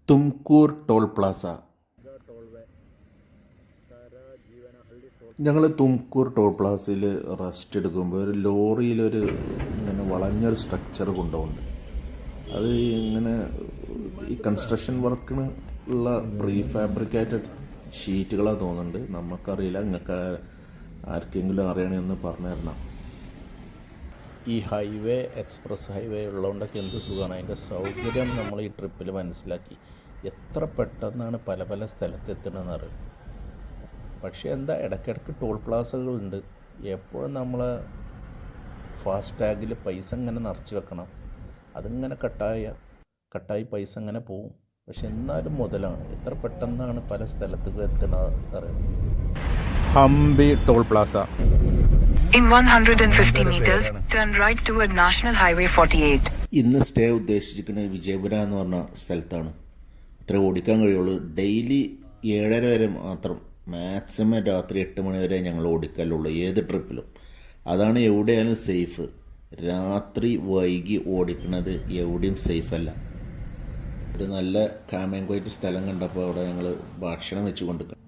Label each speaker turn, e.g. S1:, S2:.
S1: Tumkur toll Plaza. ഞങ്ങൾ Tumkur toll പ്ലാസയിൽ rest എടുക്കുമ്പോൾ ഒരു ലോറിയിലൊരു ഇങ്ങനെ വളഞ്ഞൊരു സ്ട്രക്ചർ കൊണ്ടുപോകുന്നുണ്ട്. അത് ഇങ്ങനെ ഈ കൺസ്ട്രക്ഷൻ വർക്കിന് ഉള്ള പ്രീ ഫാബ്രിക്കേറ്റഡ് ഷീറ്റുകളാണ് തോന്നുന്നുണ്ട്. നമുക്കറിയില്ല, നിങ്ങൾക്ക് ആർക്കെങ്കിലും അറിയണമെന്ന് പറഞ്ഞു തരണം. ഈ ഹൈവേ എക്സ്പ്രസ് ഹൈവേ ഉള്ളതുകൊണ്ടൊക്കെ എന്ത് സുഖമാണ്. അതിൻ്റെ സൗകര്യം നമ്മൾ ഈ ട്രിപ്പിൽ മനസ്സിലാക്കി. എത്ര പെട്ടെന്നാണ് പല പല സ്ഥലത്തെത്തണമെന്ന് അറിയും. പക്ഷേ എന്താ, ഇടയ്ക്കിടയ്ക്ക് ടോൾ പ്ലാസകളുണ്ട്. എപ്പോഴും നമ്മൾ ഫാസ്ടാഗിൽ പൈസ ഇങ്ങനെ നിറച്ച് വെക്കണം. അതിങ്ങനെ കട്ടായി പൈസ ഇങ്ങനെ പോവും. പക്ഷെ എന്നാലും മുതലാണ്. എത്ര പെട്ടെന്നാണ് പല സ്ഥലത്തേക്ക് എത്തണമെന്ന് അറിയാം.
S2: Hampi toll plaza.
S3: In 150 meters, turn right toward National Highway 48.
S1: ഇന്ന് സ്റ്റേ ഉദ്ദേശിച്ചിരിക്കുന്നത് വിജയപുര എന്ന് പറഞ്ഞ സ്ഥലത്താണ്. ഇത്ര ഓടിക്കാൻ കഴിയുള്ളൂ. ഡെയിലി 7:30 വരെ മാത്രം, മാക്സിമം രാത്രി 8 മണി വരെ ഞങ്ങൾ ഓടിക്കലുള്ളൂ ഏത് ട്രിപ്പിലും. അതാണ് എവിടെയായാലും സേഫ്. രാത്രി വൈകി ഓടിക്കുന്നത് എവിടെയും സേഫല്ല. ഒരു നല്ല കാമേങ്കോയിട്ട് സ്ഥലം കണ്ടപ്പോൾ അവിടെ ഞങ്ങൾ ഭക്ഷണം വെച്ച് കൊണ്ടുവയ്ക്കാം.